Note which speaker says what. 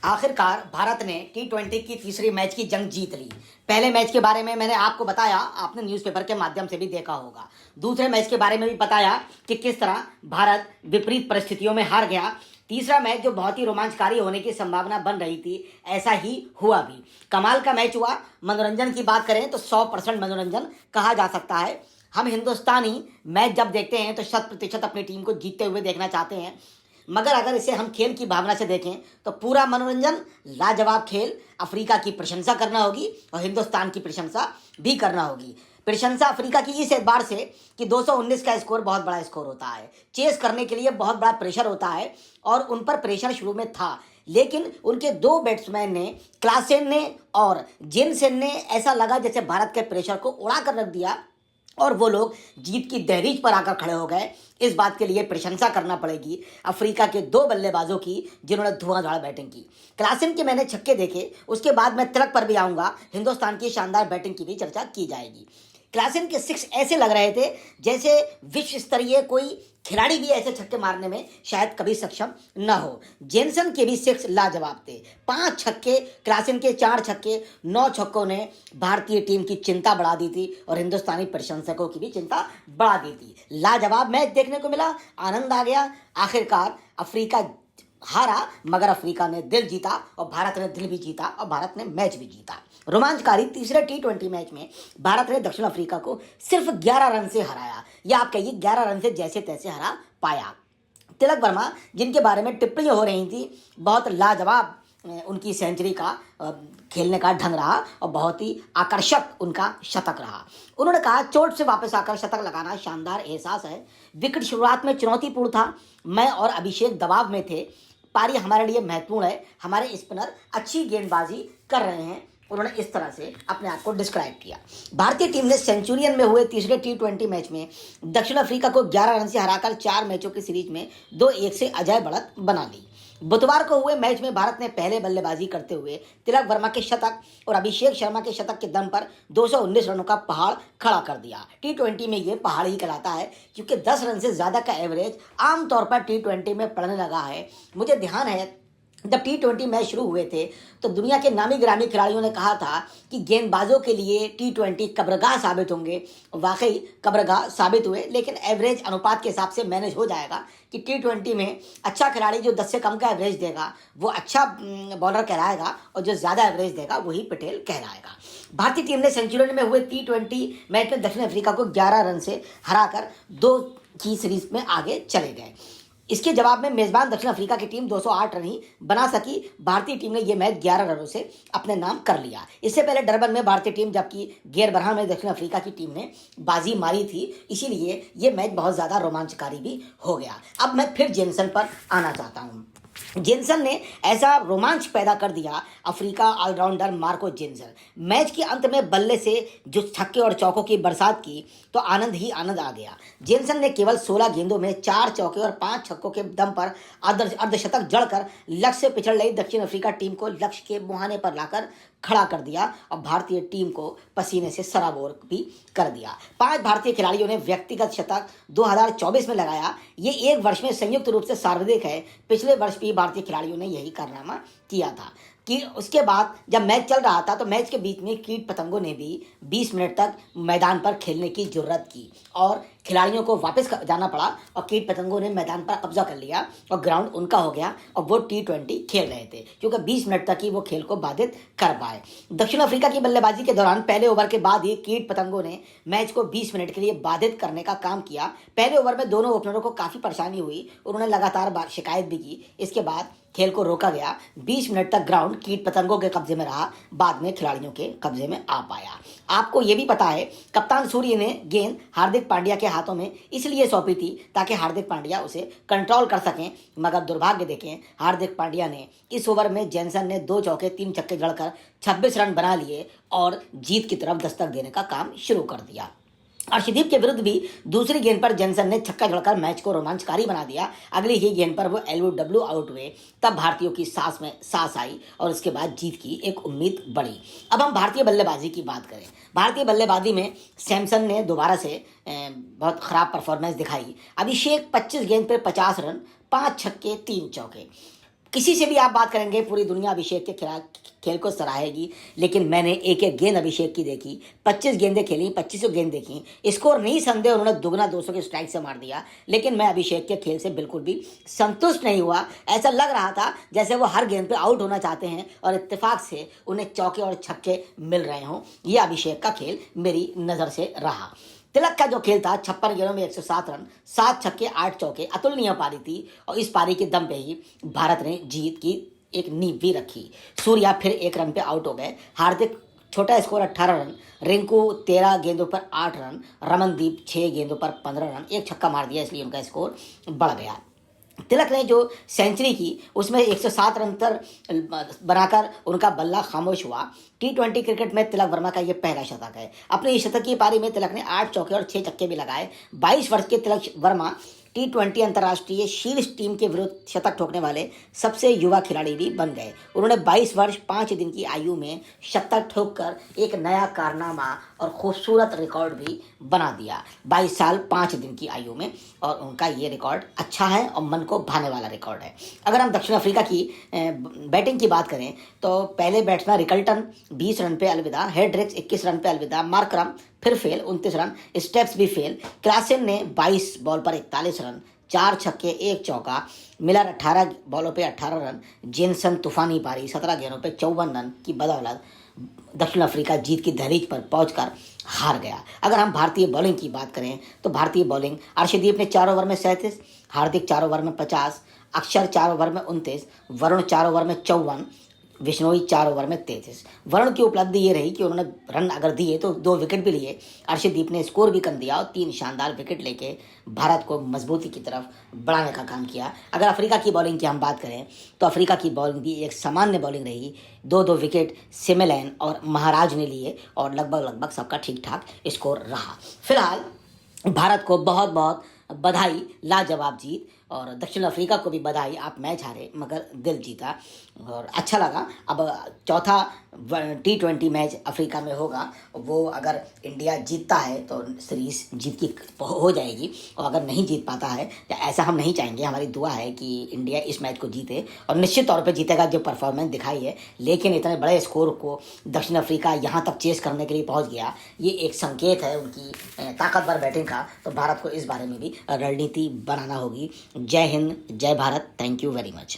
Speaker 1: आखिरकार भारत ने टी20 की तीसरी मैच की जंग जीत ली। पहले मैच के बारे में मैंने आपको बताया, आपने न्यूज़पेपर के माध्यम से भी देखा होगा। दूसरे मैच के बारे में भी बताया कि किस तरह भारत विपरीत परिस्थितियों में हार गया। तीसरा मैच जो बहुत ही रोमांचकारी होने की संभावना बन रही थी, ऐसा ही हुआ भी। कमाल का मैच हुआ। मनोरंजन की बात करें तो 100% मनोरंजन कहा जा सकता है। हम हिंदुस्तानी मैच जब देखते हैं तो 100% अपनी टीम को जीतते हुए देखना चाहते हैं, मगर अगर इसे हम खेल की भावना से देखें तो पूरा मनोरंजन, लाजवाब खेल। अफ्रीका की प्रशंसा करना होगी और हिंदुस्तान की प्रशंसा भी करना होगी। प्रशंसा अफ्रीका की इस एतबार से कि 219 का स्कोर बहुत बड़ा स्कोर होता है। चेस करने के लिए बहुत बड़ा प्रेशर होता है और उन पर प्रेशर शुरू में था, लेकिन उनके दो बैट्समैन ने, क्लासेन ने और जेनसेन ने, ऐसा लगा जैसे भारत के प्रेशर को उड़ा कर रख दिया और वो लोग जीत की दहलीज पर आकर खड़े हो गए। इस बात के लिए प्रशंसा करना पड़ेगी अफ्रीका के दो बल्लेबाजों की, जिन्होंने धुआंधार बैटिंग की। क्लासेन के मैंने छक्के देखे, उसके बाद मैं तिलक पर भी आऊँगा। हिंदुस्तान की शानदार बैटिंग की भी चर्चा की जाएगी। क्लासेन के सिक्स ऐसे लग रहे थे जैसे विश्व स्तरीय कोई खिलाड़ी भी ऐसे छक्के मारने में शायद कभी सक्षम न हो। जेनसन के भी सिक्स लाजवाब थे। 5 छक्के, क्लासेन के 4 छक्के, 9 छक्कों ने भारतीय टीम की चिंता बढ़ा दी थी और हिंदुस्तानी प्रशंसकों की भी चिंता बढ़ा दी थी। लाजवाब मैच देखने को मिला, आनंद आ गया। आखिरकार अफ्रीका हारा, मगर अफ्रीका ने दिल जीता और भारत ने दिल भी जीता और भारत ने मैच भी जीता। रोमांचकारी तीसरे टी20 मैच में भारत ने दक्षिण अफ्रीका को सिर्फ 11 रन से हराया, या आप कहिए 11 रन से जैसे तैसे हरा पाया। तिलक वर्मा, जिनके बारे में टिप्पणियां हो रही थी, बहुत लाजवाब उनकी सेंचुरी का खेलने का ढंग रहा और बहुत ही आकर्षक उनका शतक रहा। उन्होंने कहा, चोट से वापस आकर शतक लगाना शानदार एहसास है। विकेट शुरुआत में चुनौतीपूर्ण था, मैं और अभिषेक दबाव में थे। पारी हमारे लिए महत्वपूर्ण है, हमारे स्पिनर अच्छी गेंदबाजी कर रहे हैं। उन्होंने इस तरह से अपने आप को डिस्क्राइब किया। भारतीय टीम ने सेंचुरियन में हुए तीसरे टी20 मैच में दक्षिण अफ्रीका को 11 रन से हराकर 4 मैचों की सीरीज में 2-1 से अजय बढ़त बना ली। बुधवार को हुए मैच में भारत ने पहले बल्लेबाजी करते हुए तिलक वर्मा के शतक और अभिषेक शर्मा के शतक के दम पर 219 रनों का पहाड़ खड़ा कर दिया। टी20 में ये पहाड़ ही कहलाता है, क्योंकि 10 रन से ज़्यादा का एवरेज आमतौर पर टी20 में पड़ने लगा है। मुझे ध्यान है, जब टी20 मैच शुरू हुए थे तो दुनिया के नामी गिरामी खिलाड़ियों ने कहा था कि गेंदबाजों के लिए टी20 कब्रगाह साबित होंगे। वाकई कब्रगाह साबित हुए, लेकिन एवरेज अनुपात के हिसाब से मैनेज हो जाएगा कि टी20 में अच्छा खिलाड़ी जो 10 से कम का एवरेज देगा वो अच्छा बॉलर कहलाएगा और जो ज़्यादा एवरेज देगा वही पटेल कहलाएगा। भारतीय टीम ने सेंचुरियन में हुए टी20 मैच में दक्षिण अफ्रीका को 11 रन से हराकर 2 की सीरीज में आगे चले गए। इसके जवाब में मेजबान दक्षिण अफ्रीका की टीम 208 रन ही बना सकी। भारतीय टीम ने यह मैच 11 रनों से अपने नाम कर लिया। इससे पहले डरबन में भारतीय टीम, जबकि गेरबरहा में दक्षिण अफ्रीका की टीम ने बाजी मारी थी, इसीलिए यह मैच बहुत ज़्यादा रोमांचकारी भी हो गया। अब मैं फिर जेनसन पर आना चाहता हूँ। जेनसन ने ऐसा रोमांच पैदा कर दिया, Africa allrounder Marco Jansen. Match के अंत में बल्ले से जो छक्के और चौकों की बरसात की तो आनंद ही आनंद आ गया। जेनसन ने केवल 16 गेंदों में 4 चौके और 5 छक्कों के दम पर अर्धशतक जड़कर लक्ष्य से पिछड़ रही दक्षिण अफ्रीका टीम को लक्ष्य के मुहाने पर लाकर खड़ा कर दिया और भारतीय टीम को पसीने से सराबोर भी कर दिया। 5 भारतीय खिलाड़ियों ने व्यक्तिगत शतक 2024 में लगाया। ये एक वर्ष में संयुक्त रूप से सर्वाधिक है। पिछले वर्ष भी भारतीय खिलाड़ियों ने यही कारनामा किया था कि उसके बाद जब मैच चल रहा था तो मैच के बीच में कीट पतंगों ने भी 20 मिनट तक मैदान पर खेलने की जरूरत की और खिलाड़ियों को वापस जाना पड़ा और कीट पतंगों ने मैदान पर कब्जा कर लिया और ग्राउंड उनका हो गया और वो टी20 खेल रहे थे, क्योंकि 20 मिनट तक ही वो खेल को बाधित कर पाए। दक्षिण अफ्रीका की बल्लेबाजी के दौरान पहले ओवर के बाद ही कीट पतंगों ने मैच को 20 मिनट के लिए बाधित करने का काम किया। पहले ओवर में दोनों ओपनरों को काफ़ी परेशानी हुई, उन्होंने लगातार शिकायत भी की। इसके बाद खेल को रोका गया। 20 मिनट तक ग्राउंड कीट पतंगों के कब्जे में रहा, बाद में खिलाड़ियों के कब्जे में आ पाया। आपको ये भी पता है, कप्तान सूर्य ने गेंद हार्दिक पांड्या के हाथों में इसलिए सौंपी थी ताकि हार्दिक पांड्या उसे कंट्रोल कर सकें, मगर दुर्भाग्य देखें, हार्दिक पांड्या ने इस ओवर में जेनसन ने 2 चौके 3 छक्के जड़कर 26 रन बना लिए और जीत की तरफ दस्तक देने का काम शुरू कर दिया। अर्शदीप के विरुद्ध भी दूसरी गेंद पर जेनसन ने छक्का जड़कर मैच को रोमांचकारी बना दिया। अगली ही गेंद पर वो एलबीडब्ल्यू आउट हुए, तब भारतीयों की सांस में सांस आई और उसके बाद जीत की एक उम्मीद बढ़ी। अब हम भारतीय बल्लेबाजी की बात करें। भारतीय बल्लेबाजी में सैमसन ने दोबारा से बहुत खराब परफॉर्मेंस दिखाई। अभिषेक 25 गेंद पर 50 रन, 5 छक्के 3 चौके। किसी से भी आप बात करेंगे पूरी दुनिया अभिषेक के खिलाफ खेल को सराहेगी, लेकिन मैंने एक एक गेंद अभिषेक की देखी, 25 गेंदें खेली, 25 गेंद देखी। स्कोर नहीं संदेह उन्होंने दुगना 200 के स्ट्राइक से मार दिया, लेकिन मैं अभिषेक के खेल से बिल्कुल भी संतुष्ट नहीं हुआ। ऐसा लग रहा था जैसे वो हर गेंद पे आउट होना चाहते हैं और इत्तेफाक से उन्हें चौके और छक्के मिल रहे हों। ये अभिषेक का खेल मेरी नज़र से रहा। तिलक का जो खेल था 56 गेंदों में 107 रन, 7 छक्के 8 चौके, अतुलनीय पारी थी और इस पारी के दम पे ही भारत ने जीत की एक नींव भी रखी। सूर्या फिर 1 रन पे आउट हो गए। हार्दिक छोटा स्कोर 18 रन, रिंकू 13 गेंदों पर 8 रन, रमनदीप 6 गेंदों पर 15 रन, एक छक्का मार दिया इसलिए उनका स्कोर बढ़ गया। तिलक ने जो सेंचुरी की उसमें 107 रन तक बनाकर उनका बल्ला खामोश हुआ। T20 क्रिकेट में तिलक वर्मा का यह पहला शतक है। अपनी इस शतक की पारी में तिलक ने 8 चौके और 6 छक्के भी लगाए। 22 वर्ष के तिलक वर्मा T20 अंतर्राष्ट्रीय शीर्ष टीम के विरुद्ध शतक ठोकने वाले सबसे युवा खिलाड़ी भी बन गए। उन्होंने 22 वर्ष 5 दिन की आयु में शतक ठोककर एक नया कारनामा और खूबसूरत रिकॉर्ड भी बना दिया। 22 साल 5 दिन की आयु में, और उनका ये रिकॉर्ड अच्छा है और मन को भाने वाला रिकॉर्ड है। अगर हम दक्षिण अफ्रीका की बैटिंग की बात करें तो पहले बैट्समैन रिकल्टन 20 रन पे अलविदा, हेड्रिक्स 21 रन पे अलविदा, मार्करम फिर फेल 29 रन, स्टेप्स भी फेल। क्लासेन ने 22 बॉल पर 41 रन, 4 छक्के 1 चौका, मिलर 18 बॉलों पे 18 रन, जेनसन तूफानी पारी 17 गेंदों पे 54 रन की बदौलत दक्षिण अफ्रीका जीत की दहलीज पर पहुंचकर हार गया। अगर हम भारतीय बॉलिंग की बात करें तो भारतीय बॉलिंग, अर्शदीप ने 4 ओवर में 37, हार्दिक 4 ओवर में 50, अक्षर 4 ओवर में 29, वरुण 4 ओवर में 54, बिश्नोई 4 ओवर में 33। वरुण की उपलब्धि ये रही कि उन्होंने रन अगर दिए तो 2 विकेट भी लिए। अर्शदीप ने स्कोर भी कम दिया और 3 शानदार विकेट लेके भारत को मजबूती की तरफ बढ़ाने का काम किया। अगर अफ्रीका की बॉलिंग की हम बात करें तो अफ्रीका की बॉलिंग भी एक सामान्य बॉलिंग रही। 2-2 विकेट सिमेलैन और महाराज ने लिए और लगभग सबका ठीक ठाक स्कोर रहा। फिलहाल भारत को बहुत बहुत बधाई, लाजवाब जीत, और दक्षिण अफ्रीका को भी बधाई, आप मैच हारे मगर दिल जीता और अच्छा लगा। अब चौथा T20 मैच अफ्रीका में होगा, वो अगर इंडिया जीतता है तो सीरीज जीत की हो जाएगी, और अगर नहीं जीत पाता है तो ऐसा हम नहीं चाहेंगे। हमारी दुआ है कि इंडिया इस मैच को जीते और निश्चित तौर पे जीतेगा जो परफॉर्मेंस दिखाई है। लेकिन इतने बड़े स्कोर को दक्षिण अफ्रीका यहाँ तक चेस करने के लिए पहुँच गया, ये एक संकेत है उनकी ताकतवर बैटिंग का। तो भारत को इस बारे में भी रणनीति बनाना होगी। जय हिंद, जय Bharat, thank you very much.